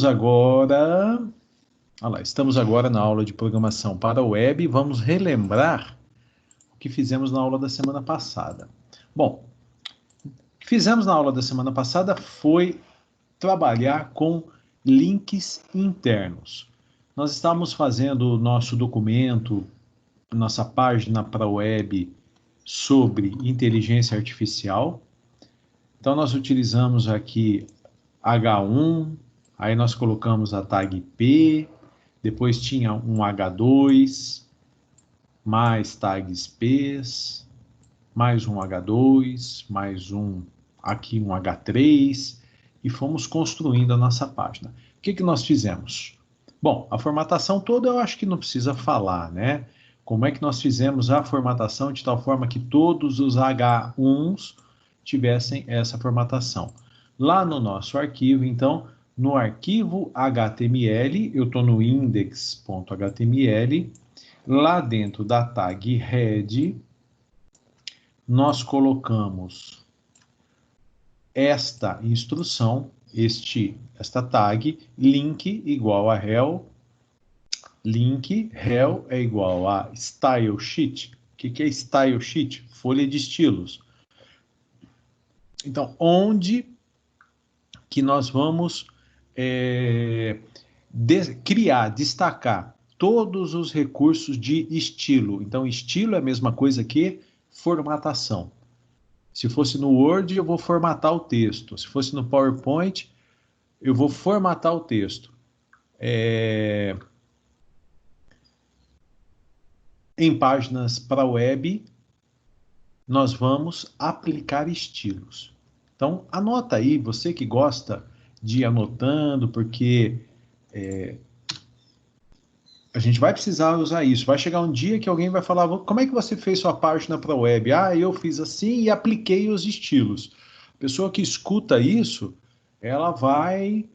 agora, estamos agora na aula de programação para a web e vamos relembrar o que fizemos na aula da semana passada. Bom, o que fizemos na aula da semana passada foi trabalhar com links internos. Nós estávamos fazendo o nosso documento, nossa página para a web sobre inteligência artificial. Então, nós utilizamos aqui H1, aí nós colocamos a tag P, depois tinha um H2, mais tags P's, mais um H2, mais um, aqui um H3, e fomos construindo a nossa página. O que nós fizemos? Bom, a formatação toda eu acho que não precisa falar, né? Como é que nós fizemos a formatação de tal forma que todos os H1s tivessem essa formatação. Lá no nosso arquivo, então, no arquivo HTML, eu estou no index.html, lá dentro da tag head, nós colocamos esta instrução, esta tag, link igual a rel, link rel é igual a style sheet. O que é style sheet? Folha de estilos. Então, onde que nós vamos destacar todos os recursos de estilo. Então, estilo é a mesma coisa que formatação. Se fosse no Word, eu vou formatar o texto. Se fosse no PowerPoint, eu vou formatar o texto. Em páginas para web, nós vamos aplicar estilos. Então, anota aí, você que gosta de ir anotando, porque a gente vai precisar usar isso. Vai chegar um dia que alguém vai falar, como é que você fez sua página para web? Ah, eu fiz assim e apliquei os estilos. A pessoa que escuta isso, ela vai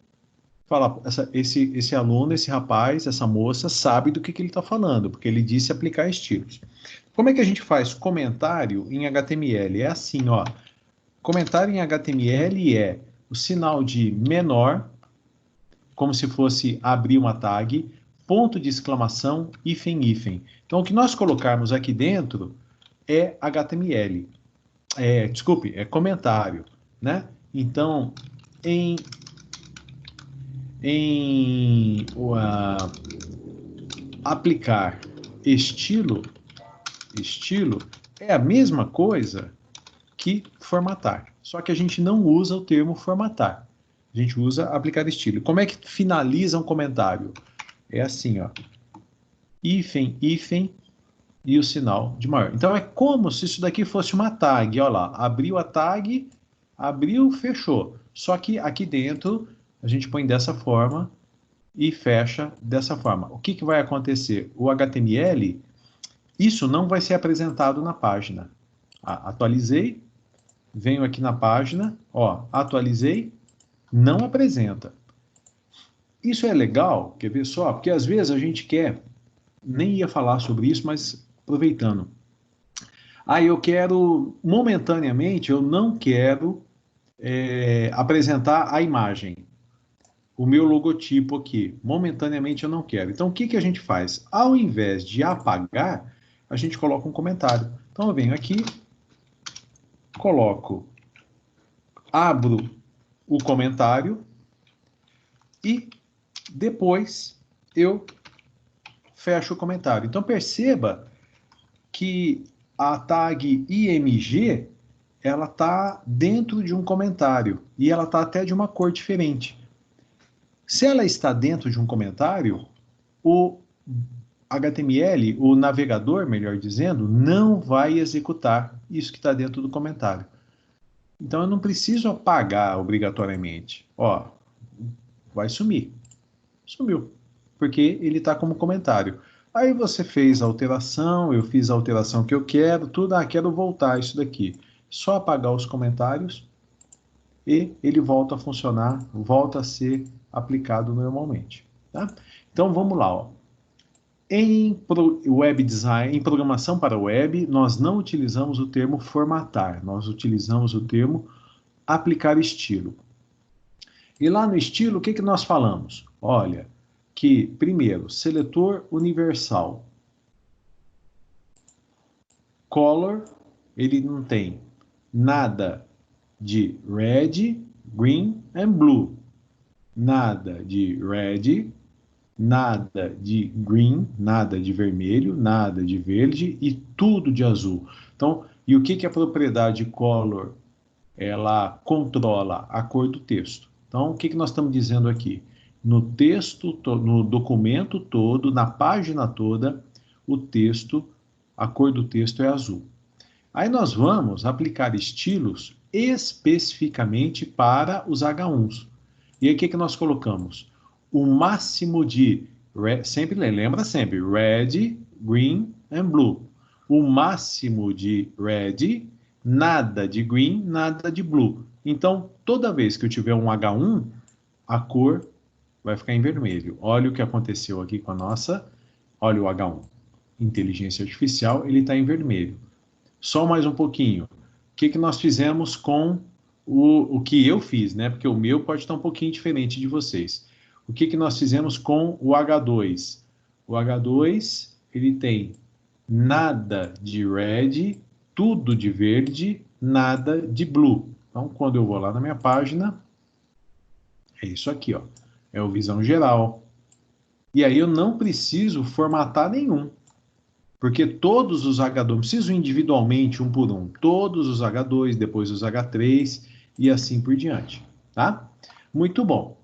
falar, esse aluno, esse rapaz, essa moça, sabe do que ele está falando, porque ele disse aplicar estilos. Como é que a gente faz comentário em HTML? É assim, ó. Comentário em HTML é o sinal de menor, como se fosse abrir uma tag, ponto de exclamação, hífen, hífen. Então, o que nós colocarmos aqui dentro é HTML. Desculpe, é comentário, né? Então, aplicar estilo é a mesma coisa que formatar. Só que a gente não usa o termo formatar. A gente usa aplicar estilo. Como é que finaliza um comentário? É assim, ó. Hífen, hífen e o sinal de maior. Então é como se isso daqui fosse uma tag. Olha lá, abriu a tag, abriu, fechou. Só que aqui dentro a gente põe dessa forma e fecha dessa forma. O que vai acontecer? O HTML, isso não vai ser apresentado na página. Atualizei, venho aqui na página, ó, atualizei, não apresenta. Isso é legal, quer ver só? Porque às vezes a gente quer, nem ia falar sobre isso, mas aproveitando. Eu quero, momentaneamente, eu não quero apresentar a imagem, o meu logotipo aqui. Momentaneamente eu não quero. Então o que a gente faz? Ao invés de apagar, a gente coloca um comentário. Então eu venho aqui, abro o comentário e depois eu fecho o comentário. Então perceba que a tag IMG, ela está dentro de um comentário e ela está até de uma cor diferente. Se ela está dentro de um comentário, o HTML, o navegador, melhor dizendo, não vai executar isso que está dentro do comentário. Então eu não preciso apagar obrigatoriamente. Ó, vai sumir. Sumiu, porque ele está como comentário. Aí você fez a alteração, eu fiz a alteração que eu quero, tudo, quero voltar isso daqui. Só apagar os comentários e ele volta a funcionar, volta a ser aplicado normalmente. Tá? Então vamos lá. Ó. Em web design, em programação para web, nós não utilizamos o termo formatar, nós utilizamos o termo aplicar estilo. E lá no estilo, o que nós falamos? Olha, que, primeiro, seletor universal. Color, ele não tem nada de red, green and blue. Nada de red, nada de green, nada de vermelho, nada de verde e tudo de azul. Então, e o que a propriedade color ela controla? A cor do texto. Então, o que nós estamos dizendo aqui? No texto, no documento todo, na página toda, o texto, a cor do texto é azul. Aí nós vamos aplicar estilos especificamente para os H1s. E aí o que nós colocamos? O máximo de, lembra sempre, red, green and blue. O máximo de red, nada de green, nada de blue. Então, toda vez que eu tiver um H1, a cor vai ficar em vermelho. Olha o que aconteceu aqui com a nossa, olha o H1. Inteligência artificial, ele está em vermelho. Só mais um pouquinho. O que nós fizemos com o que eu fiz, né? Porque o meu pode estar um pouquinho diferente de vocês. O que nós fizemos com o H2? O H2, ele tem nada de red, tudo de verde, nada de blue. Então, quando eu vou lá na minha página, é isso aqui, ó. É o visão geral. E aí eu não preciso formatar nenhum. Porque todos os H2, não preciso individualmente, um por um. Todos os H2, depois os H3 e assim por diante. Tá? Muito bom.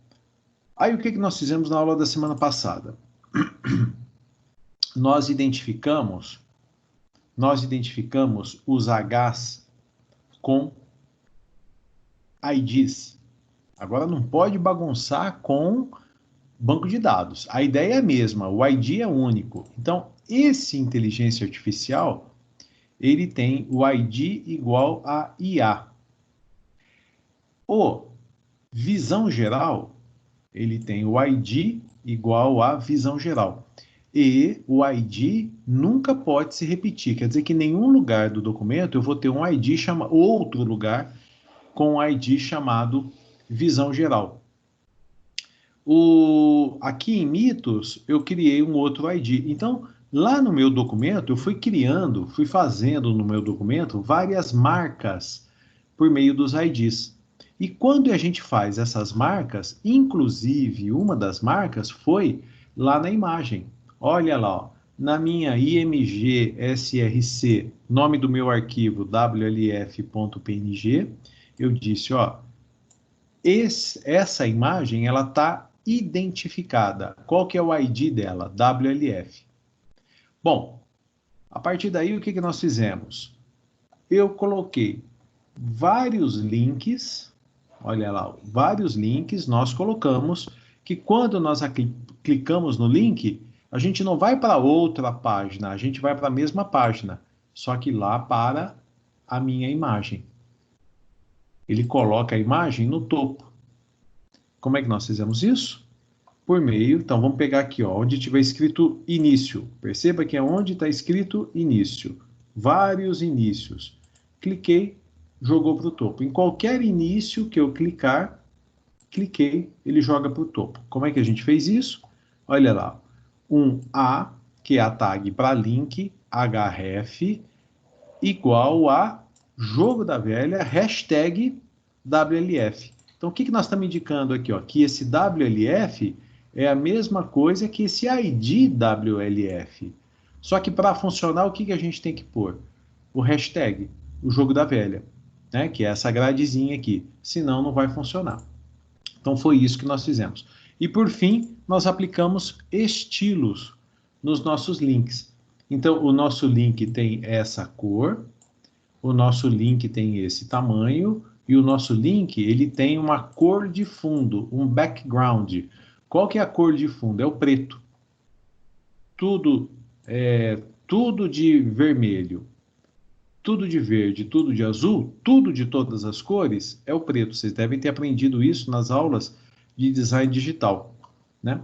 Aí o que nós fizemos na aula da semana passada? Nós identificamos os Hs com IDs. Agora não pode bagunçar com banco de dados. A ideia é a mesma, o ID é único. Então, esse inteligência artificial, ele tem o ID igual a IA. O visão geral, ele tem o ID igual a visão geral. E o ID nunca pode se repetir. Quer dizer que em nenhum lugar do documento eu vou ter um ID outro lugar com um ID chamado visão geral. Aqui em Mitos, eu criei um outro ID. Então, lá no meu documento, eu fui fazendo no meu documento várias marcas por meio dos IDs. E quando a gente faz essas marcas, inclusive uma das marcas foi lá na imagem. Olha lá, ó, na minha IMG SRC, nome do meu arquivo wlf.png, eu disse, ó, essa imagem ela está identificada. Qual que é o ID dela? WLF. Bom, a partir daí o que nós fizemos? Eu coloquei vários links, olha lá, vários links nós colocamos que quando nós clicamos no link, a gente não vai para outra página, a gente vai para a mesma página, só que lá para a minha imagem. Ele coloca a imagem no topo. Como é que nós fizemos isso? Por meio, então vamos pegar aqui, ó, onde tiver escrito início. Perceba que é onde está escrito início. Vários inícios. Cliquei, jogou para o topo. Em qualquer início que eu clicar, cliquei, ele joga para o topo. Como é que a gente fez isso? Olha lá, um A, que é a tag para link, href, igual a jogo da velha, hashtag WLF. Então, o que nós estamos indicando aqui? Ó? Que esse WLF é a mesma coisa que esse ID WLF. Só que para funcionar, o que a gente tem que pôr? O hashtag, o jogo da velha, né? Que é essa gradezinha aqui. Senão, não vai funcionar. Então, foi isso que nós fizemos. E, por fim, nós aplicamos estilos nos nossos links. Então, o nosso link tem essa cor, o nosso link tem esse tamanho, e o nosso link ele tem uma cor de fundo, um background. Qual que é a cor de fundo? É o preto. Tudo de vermelho, tudo de verde, tudo de azul, tudo de todas as cores é o preto. Vocês devem ter aprendido isso nas aulas de design digital, né?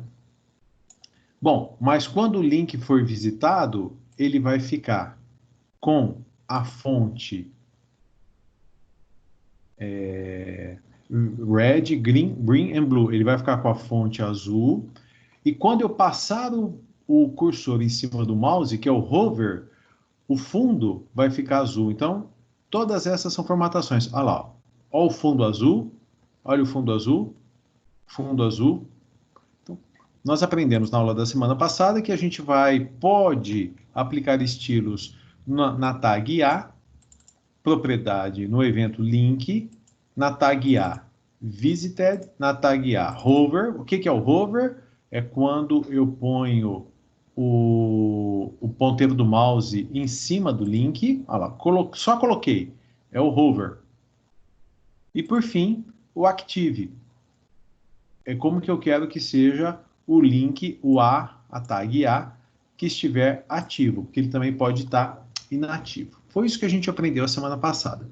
Bom, mas quando o link for visitado, ele vai ficar com a fonte red, green and blue. Ele vai ficar com a fonte azul. E quando eu passar o cursor em cima do mouse, que é o hover, o fundo vai ficar azul. Então, todas essas são formatações. Olha lá, olha o fundo azul, olha o fundo azul, fundo azul. Então, nós aprendemos na aula da semana passada que a gente pode aplicar estilos na tag A, propriedade no evento link, na tag A visited, na tag A hover. O que é o hover? É quando eu ponho o ponteiro do mouse em cima do link. Olha lá, só coloquei. É o hover. E por fim, o active. É como que eu quero que seja o link, a tag A, que estiver ativo, porque ele também pode estar inativo. Foi isso que a gente aprendeu a semana passada.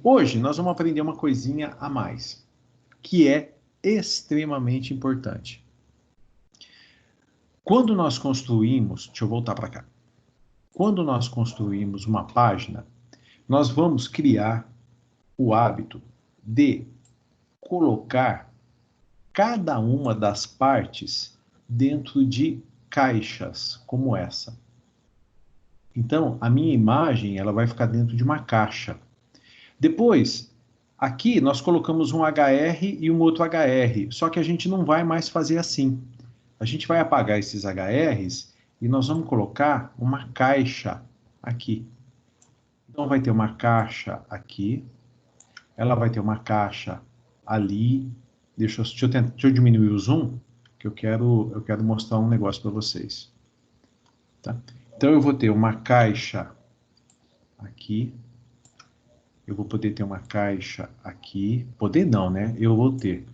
Hoje nós vamos aprender uma coisinha a mais, que é extremamente importante. Quando nós construímos, deixa eu voltar para cá. Quando nós construímos uma página, nós vamos criar o hábito de colocar cada uma das partes dentro de caixas, como essa. Então, a minha imagem ela vai ficar dentro de uma caixa. Depois, aqui nós colocamos um HR e um outro HR, só que a gente não vai mais fazer assim. A gente vai apagar esses HRs e nós vamos colocar uma caixa aqui. Então, vai ter uma caixa aqui, ela vai ter uma caixa ali. Deixa eu diminuir o zoom, que eu quero mostrar um negócio para vocês. Tá? Então, eu vou ter uma caixa aqui. Eu vou poder ter uma caixa aqui. Poder não, né? Eu vou ter.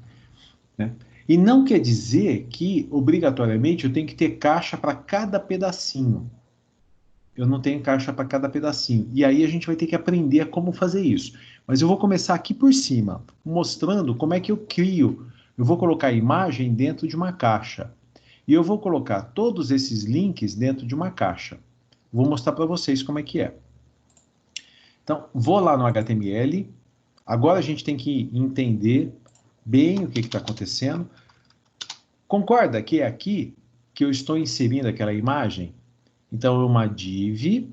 Né? E não quer dizer que, obrigatoriamente, eu tenho que ter caixa para cada pedacinho. Eu não tenho caixa para cada pedacinho. E aí a gente vai ter que aprender a como fazer isso. Mas eu vou começar aqui por cima, mostrando como é que eu crio. Eu vou colocar a imagem dentro de uma caixa. E eu vou colocar todos esses links dentro de uma caixa. Vou mostrar para vocês como é que é. Então, vou lá no HTML. Agora a gente tem que entender bem o que está acontecendo. Concorda que é aqui que eu estou inserindo aquela imagem? Então, é uma div.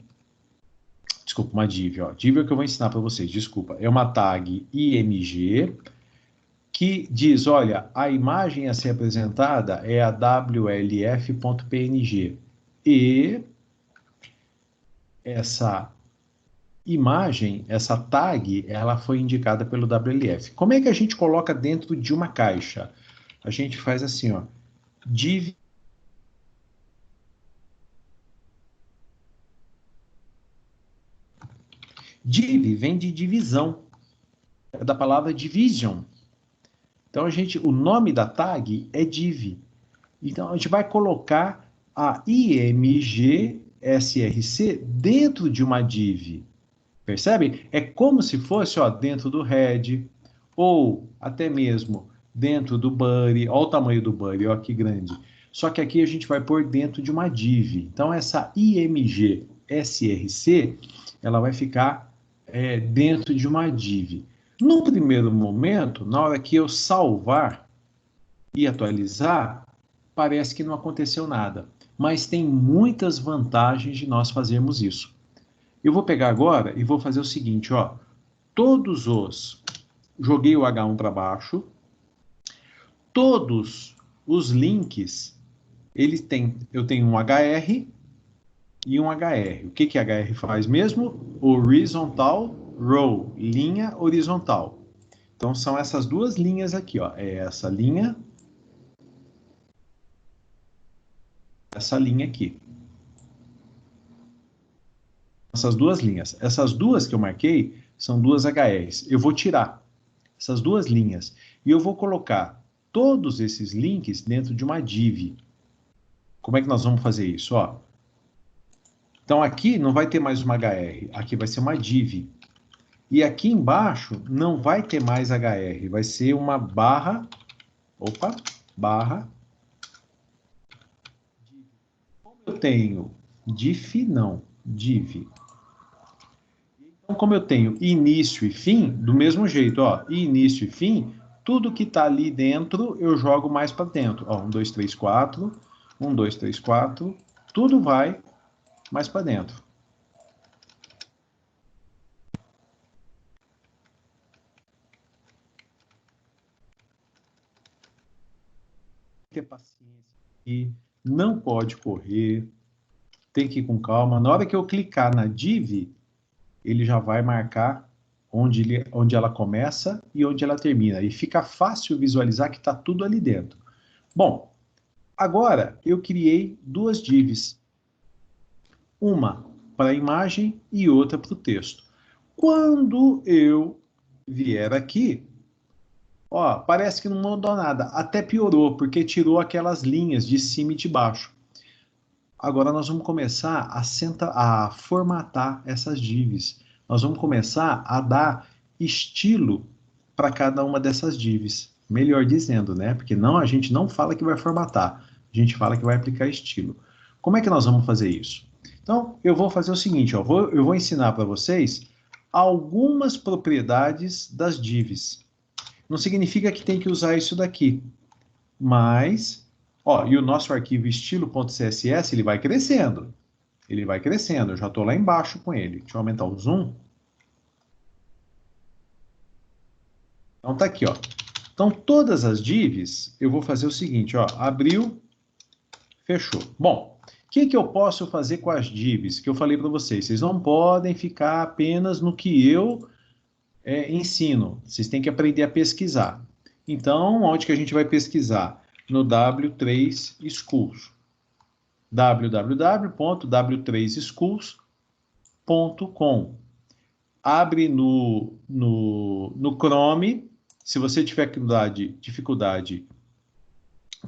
Desculpa, uma div. Ó. Div é o que eu vou ensinar para vocês, desculpa. É uma tag img que diz, olha, a imagem a ser apresentada é a wlf.png. E essa imagem, essa tag, ela foi indicada pelo WLF. Como é que a gente coloca dentro de uma caixa? A gente faz assim, ó, div. Div vem de divisão, é da palavra division. Então, o nome da tag é div. Então, a gente vai colocar a img src dentro de uma div. Percebe? É como se fosse ó, dentro do head, ou até mesmo dentro do body. Olha o tamanho do body, olha que grande. Só que aqui a gente vai pôr dentro de uma div. Então, essa img src, ela vai ficar dentro de uma div. No primeiro momento, na hora que eu salvar e atualizar, parece que não aconteceu nada. Mas tem muitas vantagens de nós fazermos isso. Eu vou pegar agora e vou fazer o seguinte, ó. Joguei o H1 para baixo. Todos os links, eu tenho um HR e um HR. O que que HR faz mesmo? Horizontal row, linha horizontal. Então, são essas duas linhas aqui, ó. É essa linha aqui. Essas duas linhas. Essas duas que eu marquei são duas HRs. Eu vou tirar essas duas linhas e eu vou colocar todos esses links dentro de uma div. Como é que nós vamos fazer isso? Ó. Então, aqui não vai ter mais uma HR. Aqui vai ser uma div. E aqui embaixo não vai ter mais HR. Vai ser uma barra. Opa! Barra. Como eu tenho div, não. Div. Então, como eu tenho início e fim, do mesmo jeito, ó. Início e fim, Tudo que está ali dentro, eu jogo mais para dentro. Ó, 1, 2, 3, 4. 1, 2, 3, 4. Tudo vai mais para dentro. Ter paciência e não pode correr, tem que ir com calma. Na hora que eu clicar na div, ele já vai marcar onde ela começa e onde ela termina. E fica fácil visualizar que está tudo ali dentro. Bom, agora eu criei duas divs. Uma para a imagem e outra para o texto. Quando eu vier aqui, ó, parece que não mudou nada. Até piorou, porque tirou aquelas linhas de cima e de baixo. Agora nós vamos começar a formatar essas divs. Nós vamos começar a dar estilo para cada uma dessas divs. Melhor dizendo, né? Porque não, a gente não fala que vai formatar, a gente fala que vai aplicar estilo. Como é que nós vamos fazer isso? Então, eu vou fazer o seguinte, ó, eu vou ensinar para vocês algumas propriedades das divs. Não significa que tem que usar isso daqui, mas, ó, e o nosso arquivo estilo.css, ele vai crescendo. Ele vai crescendo, eu já estou lá embaixo com ele. Deixa eu aumentar o zoom. Então tá aqui, ó. Então todas as divs, eu vou fazer o seguinte, ó, abriu, fechou. Bom, o que eu posso fazer com as divs que eu falei para vocês? Vocês não podem ficar apenas no que eu ensino. Vocês têm que aprender a pesquisar. Então, onde que a gente vai pesquisar? No W3 Schools. www.w3schools.com. Abre no Chrome. Se você tiver dificuldade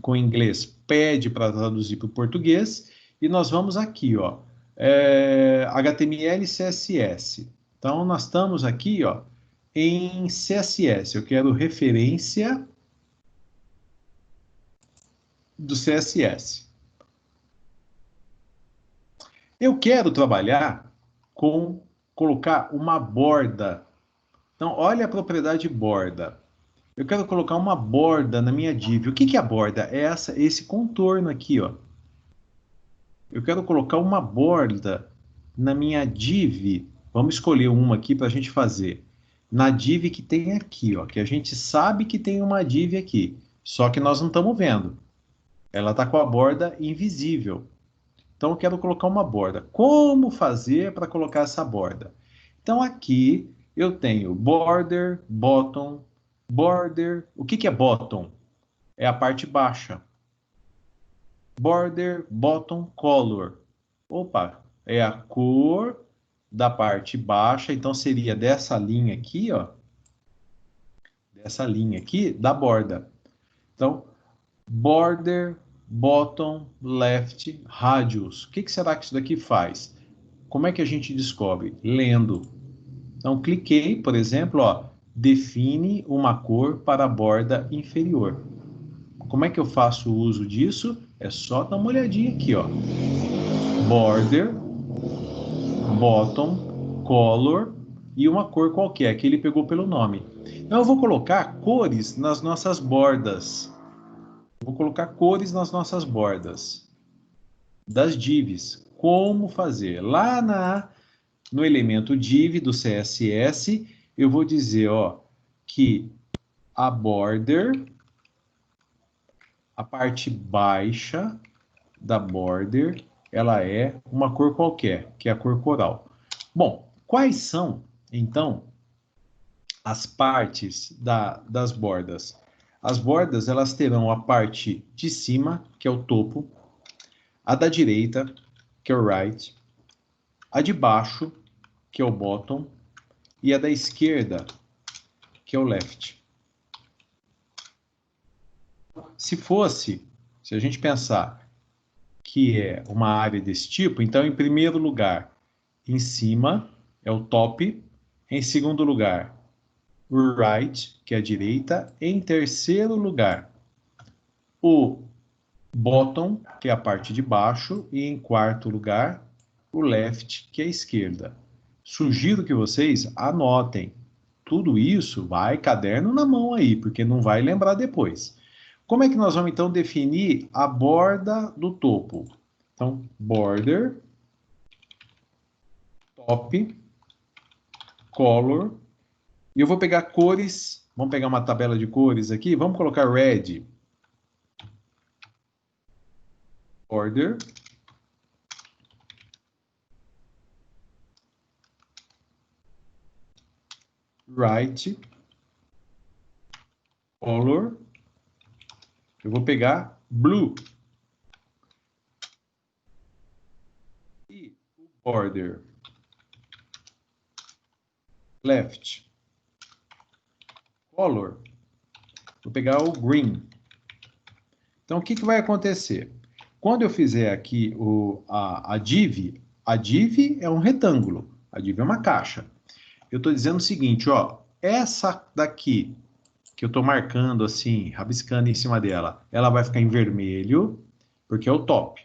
com inglês, pede para traduzir para o português. E nós vamos aqui, ó, HTML e CSS. Então, nós estamos aqui, ó, em CSS. Eu quero referência do CSS. Eu quero trabalhar com colocar uma borda. Então, olha a propriedade borda. Eu quero colocar uma borda na minha div. O que é a borda? É esse contorno aqui, ó. Eu quero colocar uma borda na minha div. Vamos escolher uma aqui para a gente fazer. Na div que tem aqui, ó. Que a gente sabe que tem uma div aqui. Só que nós não estamos vendo. Ela está com a borda invisível. Então, eu quero colocar uma borda. Como fazer para colocar essa borda? Então, aqui eu tenho border, bottom, border. O que é bottom? É a parte baixa. Border, bottom, color. Opa, é a cor da parte baixa. Então, seria dessa linha aqui, ó. Dessa linha aqui, da borda. Então, border, bottom, left, radius. O que será que isso daqui faz? Como é que a gente descobre? Lendo. Então, cliquei, por exemplo, ó, define uma cor para a borda inferior. Como é que eu faço o uso disso? É só dar uma olhadinha aqui, ó. Border, bottom, color e uma cor qualquer, que ele pegou pelo nome. Então, eu vou colocar cores nas nossas bordas. Vou colocar cores nas nossas bordas das divs. Como fazer? Lá no elemento div do CSS, eu vou dizer, ó, que a border, a parte baixa da border, ela é uma cor qualquer, que é a cor coral. Bom, quais são, então, as partes das bordas? As bordas, elas terão a parte de cima, que é o topo, a da direita, que é o right, a de baixo, que é o bottom, e a da esquerda, que é o left. Se a gente pensar que é uma área desse tipo, então, em primeiro lugar, em cima, é o top. Em segundo lugar, o right, que é a direita. Em terceiro lugar, o bottom, que é a parte de baixo. E em quarto lugar, o left, que é a esquerda. Sugiro que vocês anotem, tudo isso vai caderno na mão aí, porque não vai lembrar depois. Como é que nós vamos, então, definir a borda do topo? Então, border, top, color, e eu vou pegar cores, vamos pegar uma tabela de cores aqui, vamos colocar red, border, right, color, eu vou pegar blue, e o border, left, color, vou pegar o green. Então, o que vai acontecer? Quando eu fizer aqui a div é um retângulo, a div é uma caixa. Eu estou dizendo o seguinte, ó, essa daqui, que eu estou marcando assim, rabiscando em cima dela, ela vai ficar em vermelho, porque é o top.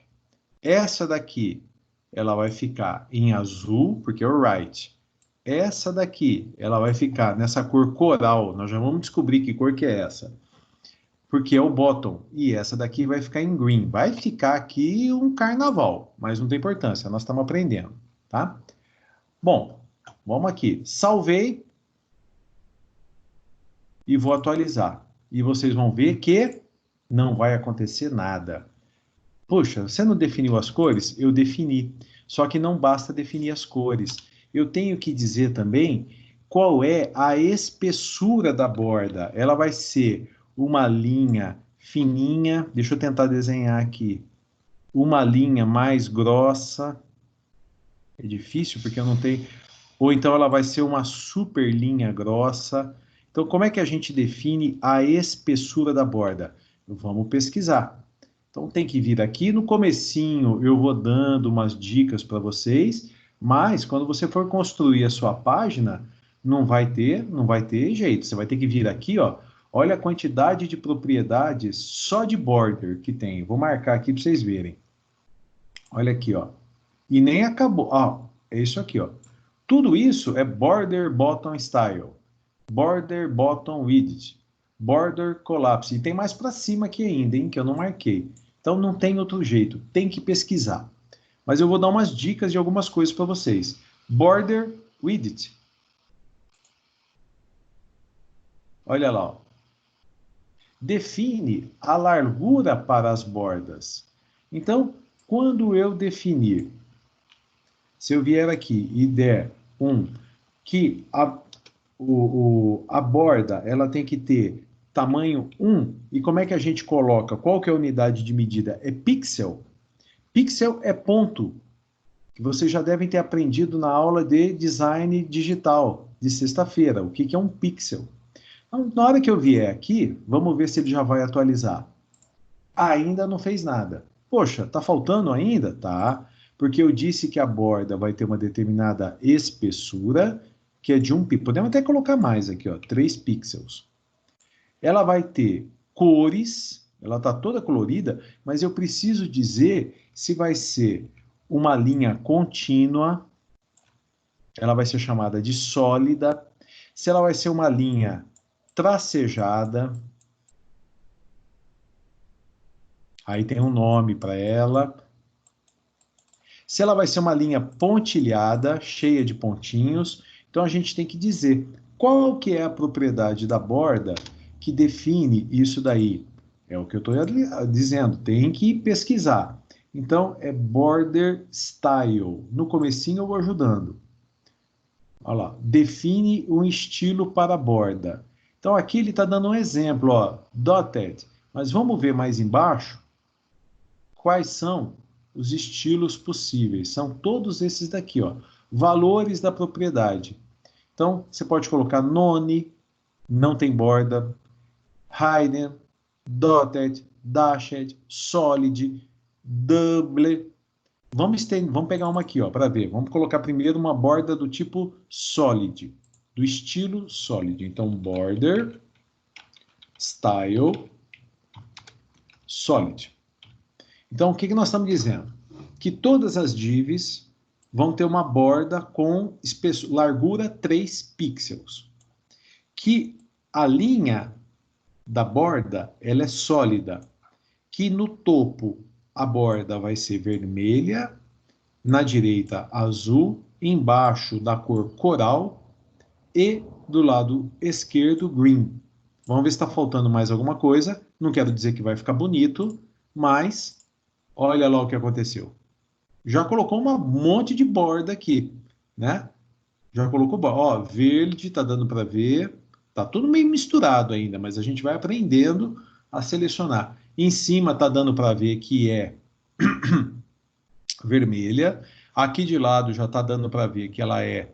Essa daqui, ela vai ficar em azul, porque é o right. Essa daqui, ela vai ficar nessa cor coral, nós já vamos descobrir que cor que é essa. Porque é o bottom, e essa daqui vai ficar em green. Vai ficar aqui um carnaval, mas não tem importância, nós estamos aprendendo, tá? Bom, vamos aqui. Salvei e vou atualizar. E vocês vão ver que não vai acontecer nada. Puxa, você não definiu as cores? Eu defini. Só que não basta definir as cores. Eu tenho que dizer também qual é a espessura da borda. Ela vai ser uma linha fininha. Deixa eu tentar desenhar aqui. Uma linha mais grossa. É difícil porque eu não tenho. Ou então ela vai ser uma super linha grossa. Então, como é que a gente define a espessura da borda? Vamos pesquisar. Então, tem que vir aqui no comecinho, eu vou dando umas dicas para vocês, mas quando você for construir a sua página, não vai ter jeito. Você vai ter que vir aqui, ó. Olha a quantidade de propriedades só de border que tem. Vou marcar aqui para vocês verem. Olha aqui, ó. E nem acabou. Ó, é isso aqui, ó. Tudo isso é border bottom style, border bottom width, border collapse. E tem mais para cima aqui ainda, hein, que eu não marquei. Então não tem outro jeito, tem que pesquisar. Mas eu vou dar umas dicas de algumas coisas para vocês. Border width. Olha lá, ó. Define a largura para as bordas. Então, quando eu definir, se eu vier aqui e der que a borda ela tem que ter tamanho 1, e como é que a gente coloca? Qual que é a unidade de medida? É pixel. Pixel é ponto, que vocês já devem ter aprendido na aula de design digital de sexta-feira. O que é um pixel? Então, na hora que eu vier aqui, vamos ver se ele já vai atualizar. Ainda não fez nada. Poxa, tá faltando ainda? Tá, porque eu disse que a borda vai ter uma determinada espessura, que é de 1 pixel. Podemos até colocar mais aqui, ó, 3 pixels. Ela vai ter cores, ela está toda colorida, mas eu preciso dizer se vai ser uma linha contínua, ela vai ser chamada de sólida, se ela vai ser uma linha tracejada, aí tem um nome para ela. Se ela vai ser uma linha pontilhada, cheia de pontinhos, então a gente tem que dizer qual que é a propriedade da borda que define isso daí. É o que eu estou dizendo, tem que pesquisar. Então, é border style. No comecinho eu vou ajudando. Olha lá, define um estilo para a borda. Então, aqui ele está dando um exemplo, ó, dotted. Mas vamos ver mais embaixo quais são os estilos possíveis. São todos esses daqui, ó. Valores da propriedade. Então, você pode colocar none, não tem borda, hidden, dotted, dashed, solid, double. Vamos pegar uma aqui, ó, para ver. Vamos colocar primeiro uma borda do tipo solid, do estilo solid. Então, border, style, solid. Então, o que nós estamos dizendo? Que todas as divs vão ter uma borda com largura 3 pixels. que a linha da borda, ela é sólida, que no topo a borda vai ser vermelha, na direita azul, embaixo da cor coral e do lado esquerdo green. Vamos ver se está faltando mais alguma coisa. Não quero dizer que vai ficar bonito, mas olha lá o que aconteceu. Já colocou um monte de borda aqui, né? Já colocou borda. Ó, verde, tá dando para ver. Tá tudo meio misturado ainda, mas a gente vai aprendendo a selecionar. Em cima tá dando para ver que é vermelha. Aqui de lado já tá dando para ver que ela é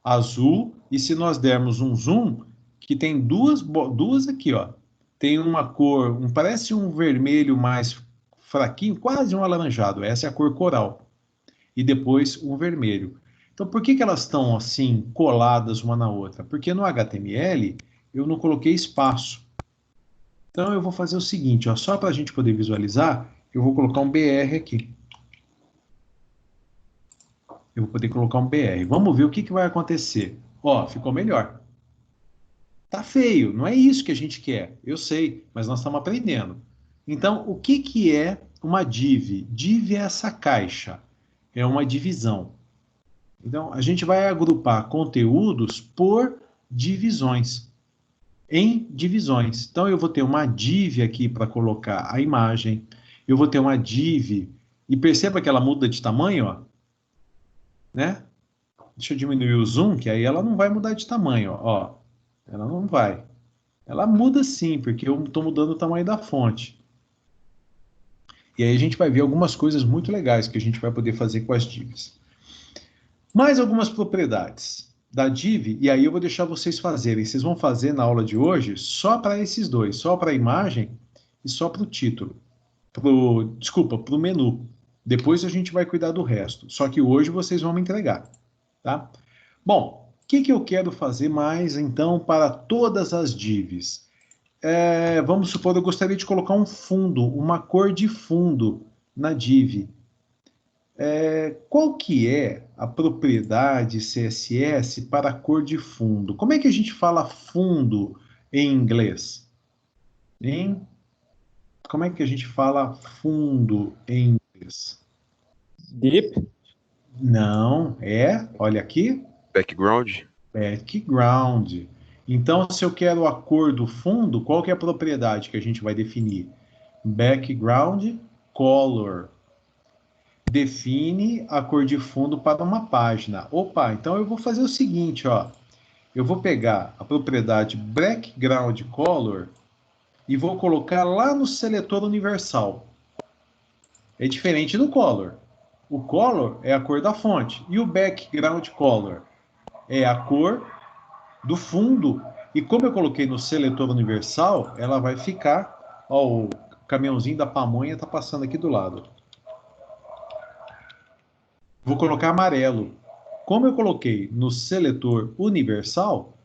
azul. E se nós dermos um zoom, que tem duas aqui, ó. Tem uma cor, parece um vermelho mais fraquinho, quase um alaranjado. Essa é a cor coral. E depois um vermelho. Então, por que elas estão assim, coladas uma na outra? Porque no HTML eu não coloquei espaço. Então, eu vou fazer o seguinte, ó, só para a gente poder visualizar, eu vou colocar um BR aqui. Eu vou poder colocar um BR. Vamos ver o que vai acontecer. Ó, ficou melhor. Tá feio, não é isso que a gente quer. Eu sei, mas nós estamos aprendendo. Então, o que é uma div? Div é essa caixa. É uma divisão. Então, a gente vai agrupar conteúdos por divisões. Em divisões. Então, eu vou ter uma div aqui para colocar a imagem. Eu vou ter uma div. E perceba que ela muda de tamanho, ó. Né? Deixa eu diminuir o zoom, que aí ela não vai mudar de tamanho, ó. Ela não vai. Ela muda sim, porque eu estou mudando o tamanho da fonte. E aí a gente vai ver algumas coisas muito legais que a gente vai poder fazer com as divs. Mais algumas propriedades da div, e aí eu vou deixar vocês fazerem. Vocês vão fazer na aula de hoje só para esses dois, só para a imagem e só para o título. Desculpa, para o menu. Depois a gente vai cuidar do resto. Só que hoje vocês vão me entregar. Tá? Bom, o que eu quero fazer mais, então, para todas as divs? Vamos supor, eu gostaria de colocar um fundo, uma cor de fundo na div. Qual que é a propriedade CSS para a cor de fundo? Como é que a gente fala fundo em inglês? Como é que a gente fala fundo em inglês? Deep. Não, olha aqui. Background. Background. Então, se eu quero a cor do fundo, qual que é a propriedade que a gente vai definir? Background color. Define a cor de fundo para uma página. Opa, então eu vou fazer o seguinte, ó. Eu vou pegar a propriedade background color e vou colocar lá no seletor universal. É diferente do color. O color é a cor da fonte e o background color é a cor do fundo. E como eu coloquei no seletor universal, ela vai ficar... Ó, o caminhãozinho da pamonha está passando aqui do lado. Vou colocar amarelo. Como eu coloquei no seletor universal,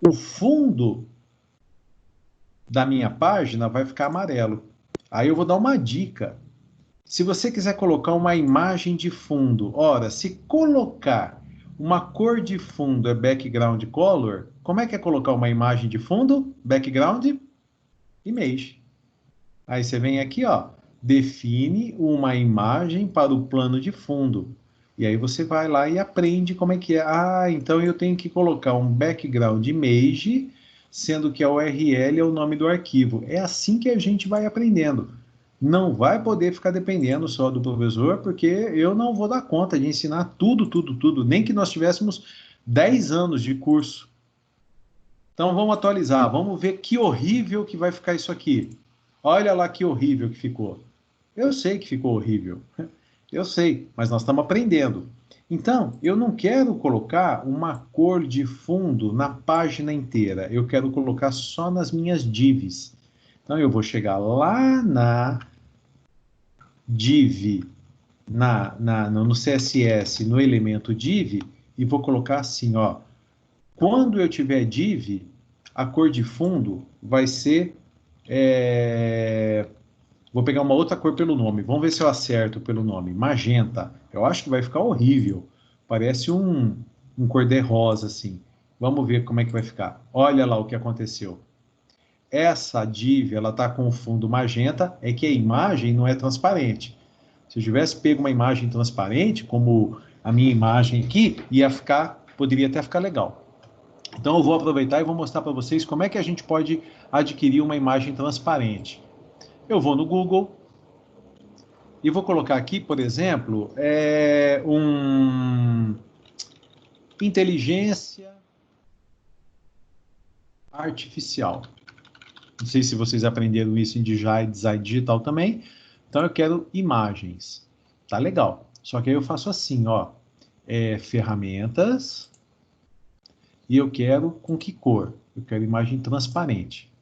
o fundo da minha página vai ficar amarelo. Aí eu vou dar uma dica. Se você quiser colocar uma imagem de fundo, ora, se colocar uma cor de fundo é background color, como é que é colocar uma imagem de fundo? Background image. Aí você vem aqui, ó, define uma imagem para o plano de fundo. E aí você vai lá e aprende como é que é. Ah, então eu tenho que colocar um background image, sendo que a URL é o nome do arquivo. É assim que a gente vai aprendendo. Não vai poder ficar dependendo só do professor, porque eu não vou dar conta de ensinar tudo, nem que nós tivéssemos 10 anos de curso. Então vamos atualizar, vamos ver que horrível que vai ficar isso aqui. Olha lá que horrível que ficou. Eu sei que ficou horrível. Eu sei, mas nós estamos aprendendo. Então, eu não quero colocar uma cor de fundo na página inteira. Eu quero colocar só nas minhas divs. Então, eu vou chegar lá na div, no CSS, no elemento div, e vou colocar assim, ó. Quando eu tiver div, a cor de fundo vai ser... Vou pegar uma outra cor pelo nome. Vamos ver se eu acerto pelo nome. Magenta. Eu acho que vai ficar horrível. Parece um cor-de-rosa, assim. Vamos ver como é que vai ficar. Olha lá o que aconteceu. Essa div, ela está com o fundo magenta, é que a imagem não é transparente. Se eu tivesse pego uma imagem transparente, como a minha imagem aqui, poderia até ficar legal. Então eu vou aproveitar e vou mostrar para vocês como é que a gente pode adquirir uma imagem transparente. Eu vou no Google e vou colocar aqui, por exemplo, inteligência artificial. Não sei se vocês aprenderam isso em design digital também. Então eu quero imagens. Tá legal. Só que aí eu faço assim, ó. Ferramentas. E eu quero com que cor? Eu quero imagem transparente.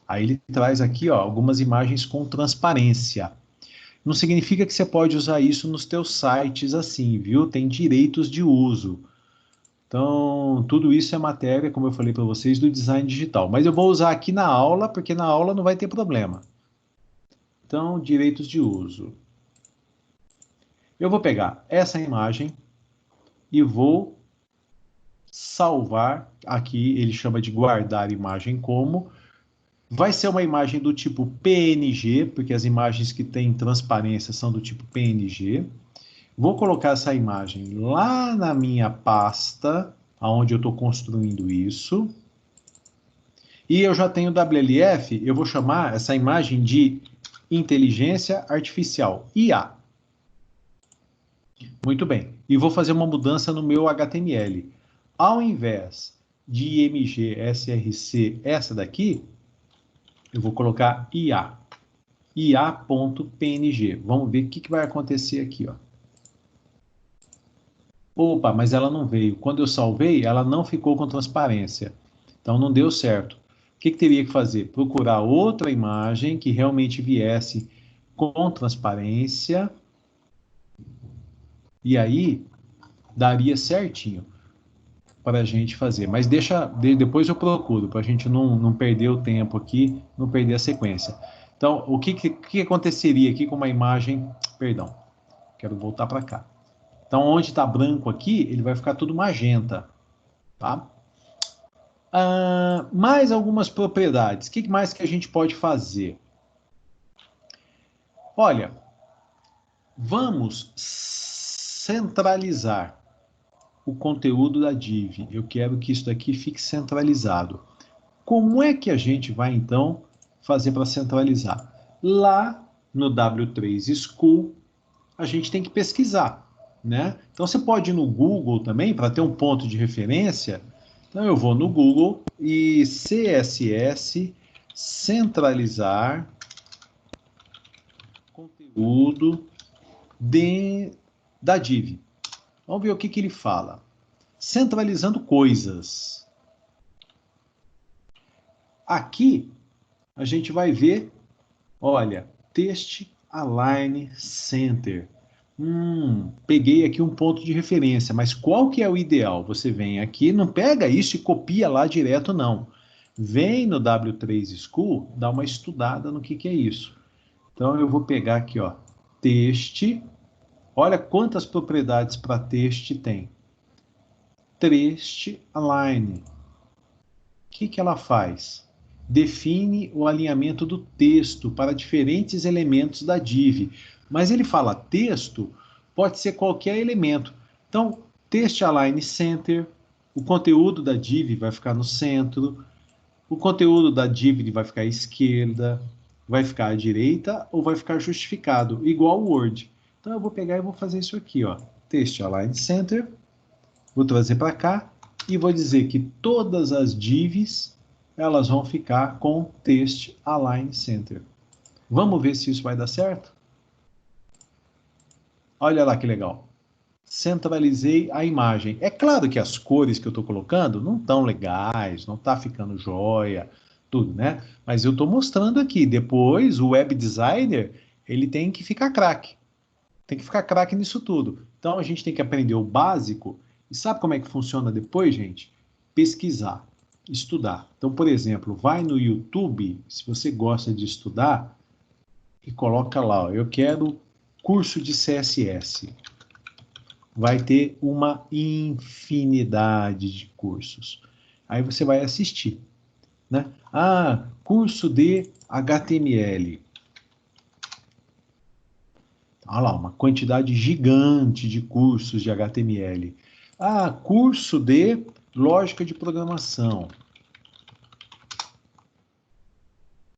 Aí ele traz aqui, ó, algumas imagens com transparência. Não significa que você pode usar isso nos teus sites assim, viu? Tem direitos de uso. Então, tudo isso é matéria, como eu falei para vocês, do design digital. Mas eu vou usar aqui na aula, porque na aula não vai ter problema. Então, direitos de uso. Eu vou pegar essa imagem e vou salvar. Aqui ele chama de guardar imagem como. Vai ser uma imagem do tipo PNG, porque as imagens que têm transparência são do tipo PNG. Vou colocar essa imagem lá na minha pasta, onde eu estou construindo isso. E eu já tenho WLF, eu vou chamar essa imagem de inteligência artificial, IA. Muito bem. E vou fazer uma mudança no meu HTML. Ao invés de IMG, SRC, essa daqui, eu vou colocar IA. IA.png. Vamos ver o que vai acontecer aqui, ó. Opa, mas ela não veio. Quando eu salvei, ela não ficou com transparência. Então não deu certo. O que teria que fazer? Procurar outra imagem que realmente viesse com transparência. E aí daria certinho para a gente fazer. Mas depois eu procuro, para a gente não perder o tempo aqui, não perder a sequência. Então, o que aconteceria aqui com uma imagem... Perdão, quero voltar para cá. Então, onde está branco aqui, ele vai ficar tudo magenta. Tá? Mais algumas propriedades. O que mais que a gente pode fazer? Olha, vamos centralizar o conteúdo da div. Eu quero que isso daqui fique centralizado. Como é que a gente vai, então, fazer para centralizar? Lá no W3 School, a gente tem que pesquisar, né? Então, você pode ir no Google também, para ter um ponto de referência. Então, eu vou no Google e CSS centralizar conteúdo da div. Vamos ver o que ele fala. Centralizando coisas. Aqui, a gente vai ver, olha, Text Align Center. Peguei aqui um ponto de referência, mas qual que é o ideal? Você vem aqui, não pega isso e copia lá direto, não. Vem no W3 School, dá uma estudada no que é isso. Então, eu vou pegar aqui, ó, Text. Olha quantas propriedades para Text tem. Text Align. O que ela faz? Define o alinhamento do texto para diferentes elementos da div. Mas ele fala texto, pode ser qualquer elemento. Então, Text Align Center, o conteúdo da div vai ficar no centro, o conteúdo da div vai ficar à esquerda, vai ficar à direita ou vai ficar justificado, igual o Word. Então, eu vou pegar e vou fazer isso aqui, ó. Text Align Center, vou trazer para cá e vou dizer que todas as divs elas vão ficar com Text Align Center. Vamos ver se isso vai dar certo? Olha lá que legal. Centralizei a imagem. É claro que as cores que eu estou colocando não estão legais, não está ficando jóia, tudo, né? Mas eu estou mostrando aqui. Depois, o web designer, ele tem que ficar craque. Tem que ficar craque nisso tudo. Então, a gente tem que aprender o básico. E sabe como é que funciona depois, gente? Pesquisar, estudar. Então, por exemplo, vai no YouTube, se você gosta de estudar, e coloca lá, ó, eu quero curso de CSS. vai ter uma infinidade de cursos. Aí você vai assistir, né? Ah, curso de HTML. Olha lá, uma quantidade gigante de cursos de HTML. Ah, curso de lógica de programação.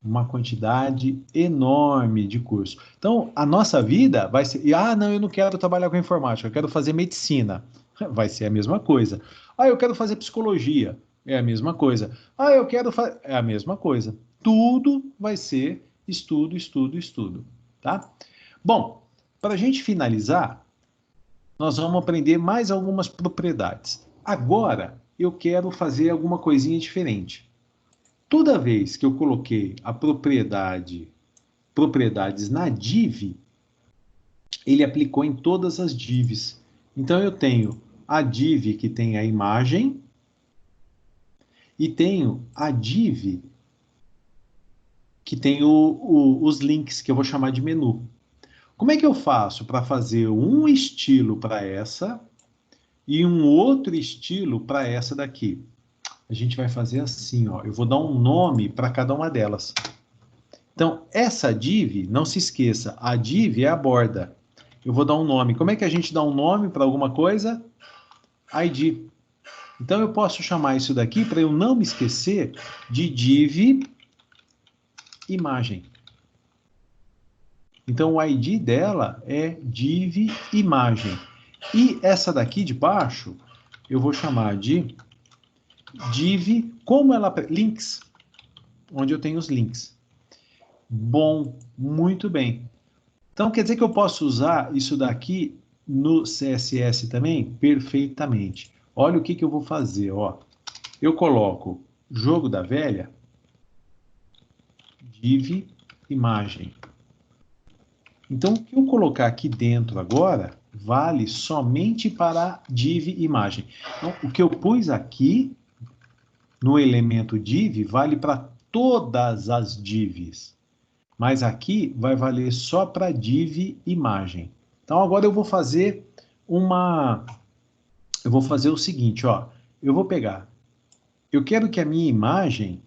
Uma quantidade enorme de cursos. Então, a nossa vida vai ser... Ah, não, eu não quero trabalhar com informática, eu quero fazer medicina. Vai ser a mesma coisa. Ah, eu quero fazer psicologia. É a mesma coisa. Ah, eu quero fazer... É a mesma coisa. Tudo vai ser estudo, estudo, estudo. Tá? Bom, para a gente finalizar, nós vamos aprender mais algumas propriedades. Agora, eu quero fazer alguma coisinha diferente. Toda vez que eu coloquei a propriedades na div, ele aplicou em todas as divs. Então eu tenho a div que tem a imagem e tenho a div que tem os links, que eu vou chamar de menu. Como é que eu faço para fazer um estilo para essa e um outro estilo para essa daqui? A gente vai fazer assim, ó. Eu vou dar um nome para cada uma delas. Então, essa div, não se esqueça, a div é a borda. Eu vou dar um nome. Como é que a gente dá um nome para alguma coisa? ID. Então, eu posso chamar isso daqui, para eu não me esquecer, de div imagem. Então, o ID dela é div imagem. E essa daqui de baixo, eu vou chamar de div, como ela... links, onde eu tenho os links. Bom, muito bem. Então, quer dizer que eu posso usar isso daqui no CSS também? Perfeitamente. Olha o que eu vou fazer, ó. Eu coloco jogo da velha, div imagem. Então, o que eu colocar aqui dentro agora vale somente para div imagem. Então, o que eu pus aqui no elemento div vale para todas as divs. Mas aqui vai valer só para div imagem. Então agora eu vou fazer o seguinte, ó. Eu vou pegar, eu quero que a minha imagem,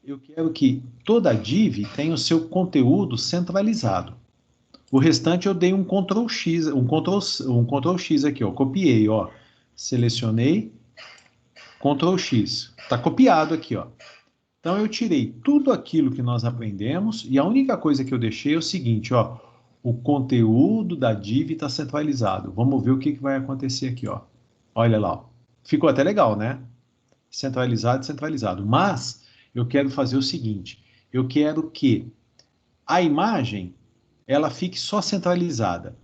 eu quero que toda div tenha o seu conteúdo centralizado. O restante eu dei um Ctrl X, um Ctrl X aqui, ó. Copiei, ó. Selecionei, Ctrl X. Tá copiado aqui, ó. Então eu tirei tudo aquilo que nós aprendemos e a única coisa que eu deixei é o seguinte, ó, o conteúdo da div está centralizado. Vamos ver o que vai acontecer aqui, ó. Olha lá, ó. Ficou até legal, né? Centralizado, centralizado. Mas eu quero fazer o seguinte, eu quero que a imagem ela fique só centralizada.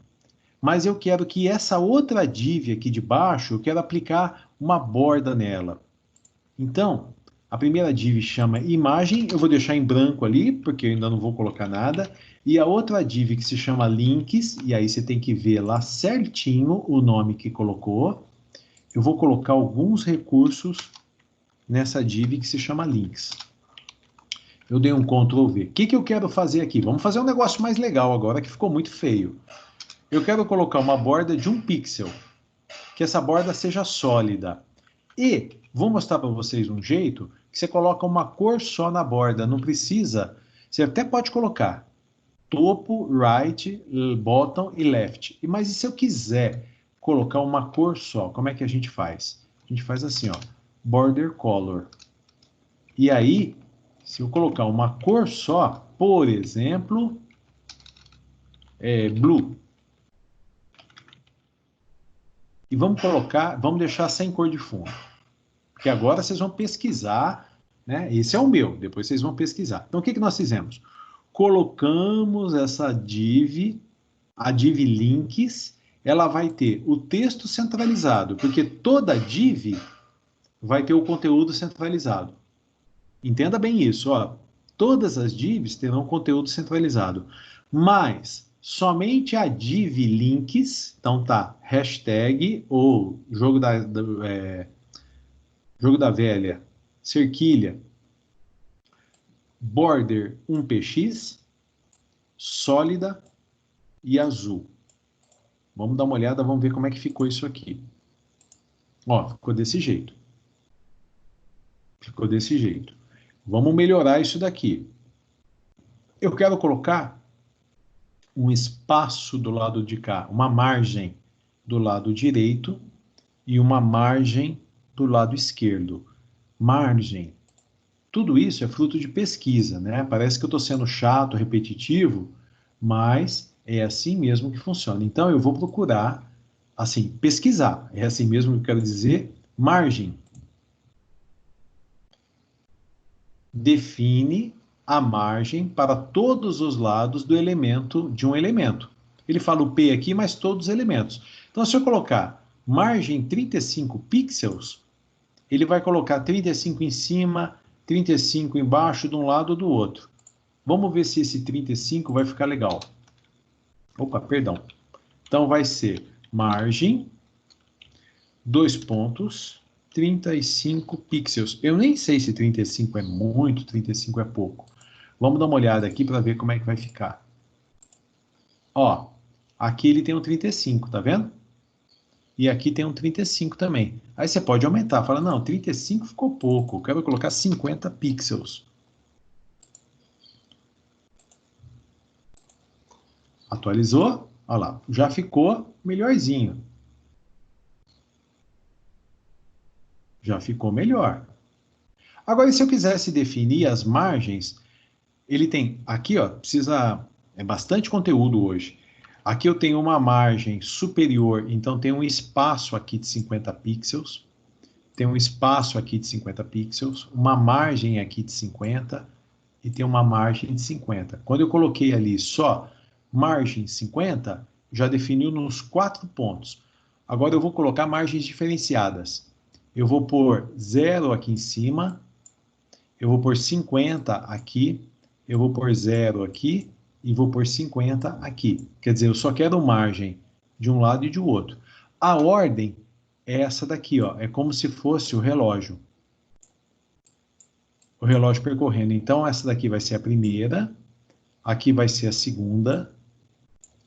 Mas eu quero que essa outra div aqui de baixo, eu quero aplicar uma borda nela. Então, a primeira div chama imagem, eu vou deixar em branco ali, porque eu ainda não vou colocar nada. E a outra div que se chama links, e aí você tem que ver lá certinho o nome que colocou. Eu vou colocar alguns recursos nessa div que se chama links. Eu dei um Ctrl V. O que eu quero fazer aqui? Vamos fazer um negócio mais legal agora, que ficou muito feio. Eu quero colocar uma borda de 1 pixel, que essa borda seja sólida. E vou mostrar para vocês um jeito que você coloca uma cor só na borda, não precisa, você até pode colocar topo, right, bottom e left. Mas e se eu quiser colocar uma cor só, como é que a gente faz? A gente faz assim, ó, border color. E aí, se eu colocar uma cor só, por exemplo, blue. E vamos deixar sem cor de fundo. Porque agora vocês vão pesquisar, né? Esse é o meu, depois vocês vão pesquisar. Então, o que nós fizemos? Colocamos essa div, a div links, ela vai ter o texto centralizado, porque toda div vai ter o conteúdo centralizado. Entenda bem isso, ó. Todas as divs terão conteúdo centralizado, mas somente a div links, então tá, hashtag ou jogo da velha, cerquilha, border 1px, sólida e azul. Vamos dar uma olhada, vamos ver como é que ficou isso aqui. Ó, ficou desse jeito. Ficou desse jeito. Vamos melhorar isso daqui. Eu quero colocar um espaço do lado de cá, uma margem do lado direito e uma margem do lado esquerdo. Margem. Tudo isso é fruto de pesquisa, né? Parece que eu estou sendo chato, repetitivo, mas é assim mesmo que funciona. Então, eu vou procurar, assim, pesquisar. É assim mesmo que eu quero dizer. Margem. Define a margem para todos os lados do elemento, de um elemento. Ele fala o P aqui, mas todos os elementos. Então, se eu colocar margem 35 pixels, ele vai colocar 35 em cima, 35 embaixo, de um lado ou do outro. Vamos ver se esse 35 vai ficar legal. Opa, perdão. Então, vai ser margem, 2 pontos, 35 pixels. Eu nem sei se 35 é muito, 35 é pouco. Vamos dar uma olhada aqui para ver como é que vai ficar. Ó, aqui ele tem um 35, tá vendo? E aqui tem um 35 também. Aí você pode aumentar, fala, não, 35 ficou pouco, eu quero colocar 50 pixels. Atualizou? Olha lá, já ficou melhorzinho. Já ficou melhor. Agora, se eu quisesse definir as margens, ele tem, aqui ó, é bastante conteúdo hoje. Aqui eu tenho uma margem superior, então tem um espaço aqui de 50 pixels, tem um espaço aqui de 50 pixels, uma margem aqui de 50 e tem uma margem de 50. Quando eu coloquei ali só margem 50, já definiu nos 4 pontos. Agora eu vou colocar margens diferenciadas. Eu vou pôr 0 aqui em cima, eu vou pôr 50 aqui, eu vou pôr 0 aqui e vou pôr 50 aqui. Quer dizer, eu só quero margem de um lado e de outro. A ordem é essa daqui, ó. É como se fosse o relógio. O relógio percorrendo. Então, essa daqui vai ser a primeira, aqui vai ser a segunda,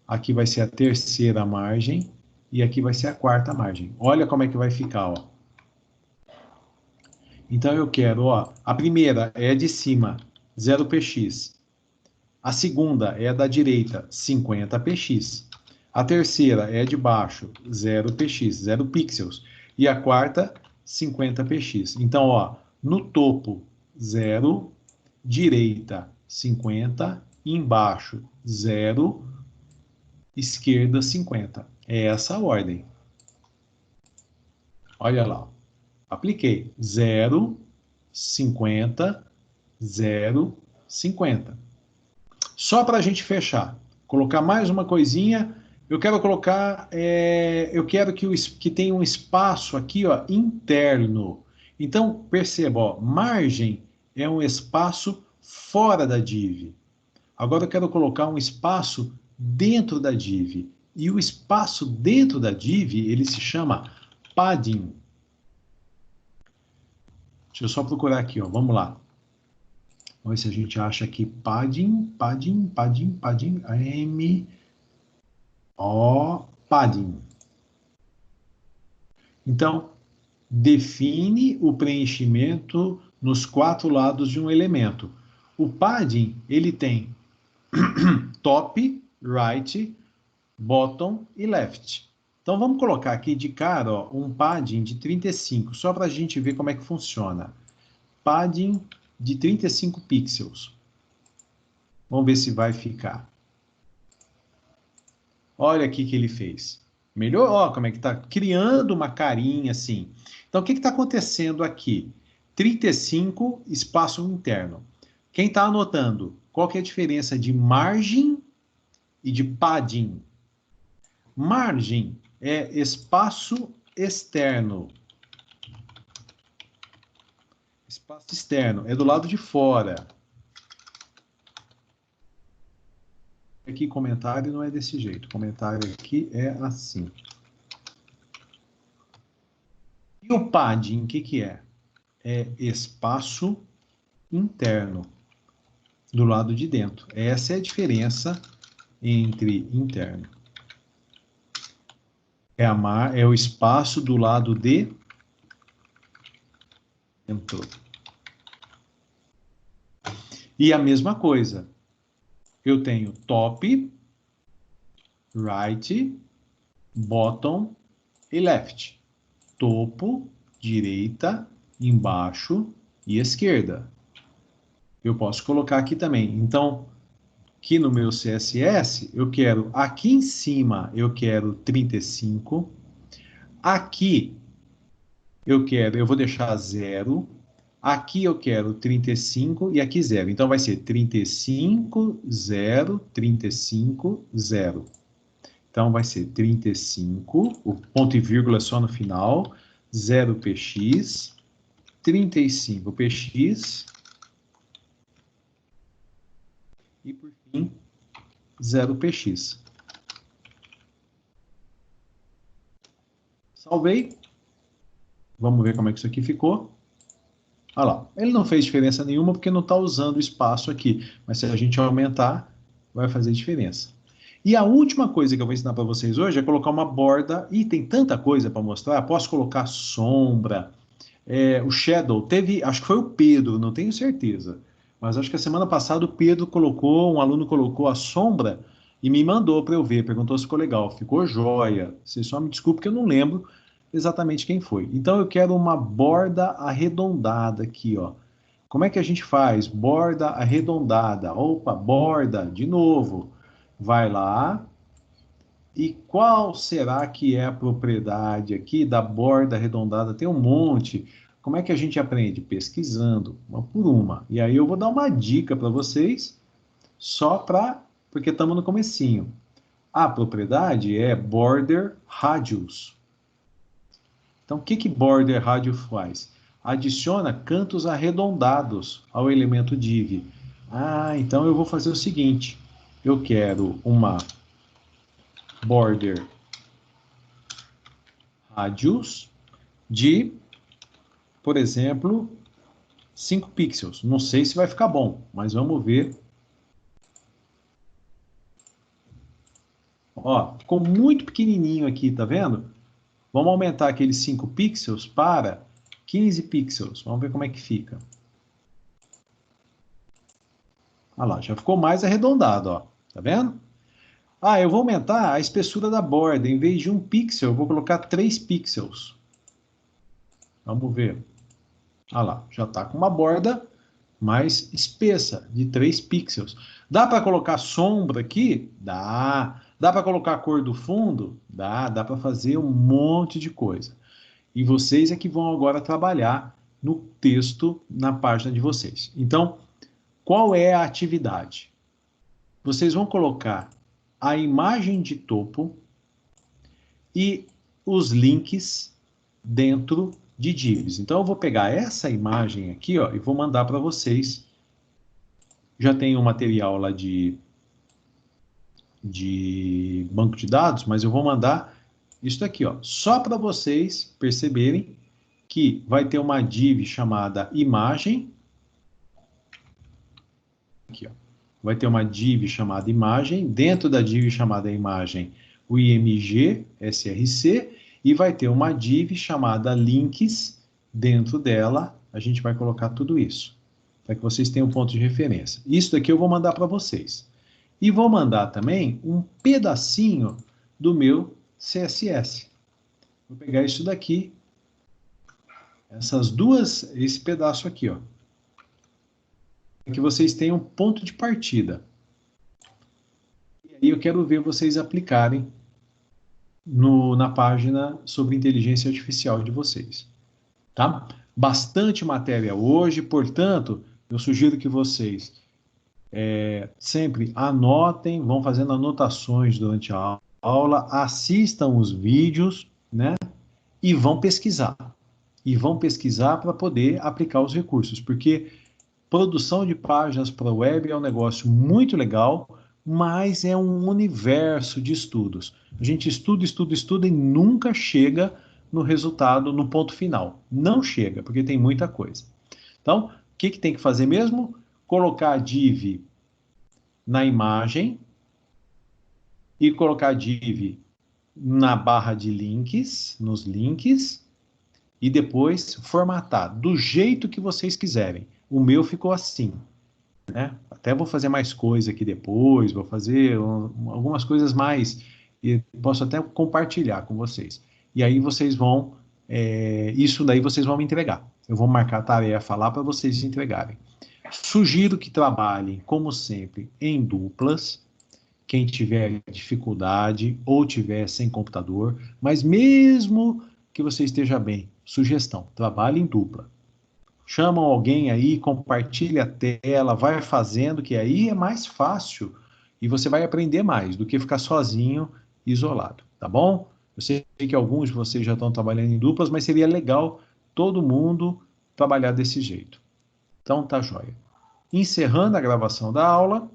aqui vai ser a terceira margem e aqui vai ser a quarta margem. Olha como é que vai ficar, ó. Então, eu quero, ó, a primeira é de cima, 0px. A segunda é a da direita, 50px. A terceira é de baixo, 0px, 0 pixels. E a quarta, 50px. Então, ó, no topo, 0, direita, 50, embaixo, 0, esquerda, 50. É essa a ordem. Olha lá. Apliquei. 0, 50, 0, 50. Só para a gente fechar, colocar mais uma coisinha, eu quero colocar, eu quero que tenha um espaço aqui, ó, interno. Então, perceba, ó, margem é um espaço fora da div. Agora eu quero colocar um espaço dentro da div. E o espaço dentro da div, ele se chama padding. Deixa eu só procurar aqui, ó, vamos lá. Vamos ver se a gente acha aqui padding, padding. Então, define o preenchimento nos 4 lados de um elemento. O padding, ele tem top, right, bottom e left. Então, vamos colocar aqui de cara, ó, um padding de 35, só para a gente ver como é que funciona. Padding de 35 pixels. Vamos ver se vai ficar. Olha aqui que ele fez. Melhorou, ó, como é que está criando uma carinha assim. Então, o que está acontecendo aqui? 35, espaço interno. Quem está anotando? Qual que é a diferença de margem e de padding? Margem é espaço externo. Espaço externo é do lado de fora. Aqui comentário não é desse jeito. Comentário aqui é assim. E o padding, o que é? É espaço interno, do lado de dentro. Essa é a diferença entre interno. É o espaço do lado de dentro. E a mesma coisa. Eu tenho top, right, bottom e left. Topo, direita, embaixo e esquerda. Eu posso colocar aqui também. Então, aqui no meu CSS, eu quero aqui em cima, eu quero 35. Aqui eu vou deixar 0. Aqui eu quero 35 e aqui 0. Então vai ser 35, 0, 35, 0. Então vai ser 35, o ponto e vírgula só no final, 0px, 35px e por fim 0px. Salvei. Vamos ver como é que isso aqui ficou. Olha lá, ele não fez diferença nenhuma porque não está usando o espaço aqui, mas se a gente aumentar, vai fazer diferença. E a última coisa que eu vou ensinar para vocês hoje é colocar uma borda, e tem tanta coisa para mostrar, posso colocar sombra, o shadow, acho que foi o Pedro, não tenho certeza, mas acho que a semana passada o Pedro colocou, um aluno colocou a sombra e me mandou para eu ver, perguntou se ficou legal, ficou jóia, vocês só me desculpem que eu não lembro exatamente quem foi. Então eu quero uma borda arredondada aqui, ó. Como é que a gente faz? Borda arredondada. Opa, borda, de novo. Vai lá. E qual será que é a propriedade aqui da borda arredondada? Tem um monte. Como é que a gente aprende? Pesquisando, uma por uma. E aí eu vou dar uma dica para vocês, porque estamos no comecinho. A propriedade é border radius. Então, o que border radius faz? Adiciona cantos arredondados ao elemento div. Ah, então eu vou fazer o seguinte. Eu quero uma border radius de, por exemplo, 5 pixels. Não sei se vai ficar bom, mas vamos ver. Ó, ficou muito pequenininho aqui, tá vendo? Vamos aumentar aqueles 5 pixels para 15 pixels. Vamos ver como é que fica. Olha lá, já ficou mais arredondado, ó. Tá vendo? Ah, eu vou aumentar a espessura da borda. Em vez de 1 pixel, eu vou colocar 3 pixels. Vamos ver. Olha lá, já está com uma borda mais espessa, de 3 pixels. Dá para colocar sombra aqui? Dá. Dá para colocar a cor do fundo? Dá. Dá para fazer um monte de coisa. E vocês é que vão agora trabalhar no texto na página de vocês. Então, qual é a atividade? Vocês vão colocar a imagem de topo e os links dentro de divs. Então, eu vou pegar essa imagem aqui, ó, e vou mandar para vocês. Já tem um material lá de banco de dados, mas eu vou mandar isso aqui, ó, só para vocês perceberem que vai ter uma div chamada imagem. Aqui, ó. Vai ter uma div chamada imagem, dentro da div chamada imagem, o img src, e vai ter uma div chamada links, dentro dela a gente vai colocar tudo isso, para que vocês tenham um ponto de referência. Isso daqui eu vou mandar para vocês. E vou mandar também um pedacinho do meu CSS. Vou pegar isso daqui, esse pedaço aqui, ó, que vocês tenham um ponto de partida. E aí eu quero ver vocês aplicarem na página sobre inteligência artificial de vocês. Tá? Bastante matéria hoje, portanto, eu sugiro que vocês sempre anotem, vão fazendo anotações durante a aula, assistam os vídeos, né? E vão pesquisar. E vão pesquisar para poder aplicar os recursos, porque produção de páginas para web é um negócio muito legal, mas é um universo de estudos. A gente estuda, estuda, estuda e nunca chega no resultado, no ponto final. Não chega, porque tem muita coisa. Então, o que tem que fazer mesmo? Colocar a div na imagem e colocar a div na barra de links, nos links, e depois formatar do jeito que vocês quiserem. O meu ficou assim, né? Até vou fazer mais coisa aqui depois, vou fazer algumas coisas mais, e posso até compartilhar com vocês. E aí vocês vão, isso daí vocês vão me entregar. Eu vou marcar a tarefa lá para vocês entregarem. Sugiro que trabalhem, como sempre, em duplas. Quem tiver dificuldade ou tiver sem computador, mas mesmo que você esteja bem, sugestão, trabalhe em dupla. Chamam alguém aí, compartilha a tela, vai fazendo, que aí é mais fácil e você vai aprender mais do que ficar sozinho, isolado, tá bom? Eu sei que alguns de vocês já estão trabalhando em duplas, mas seria legal todo mundo trabalhar desse jeito. Então, tá joia. Encerrando a gravação da aula,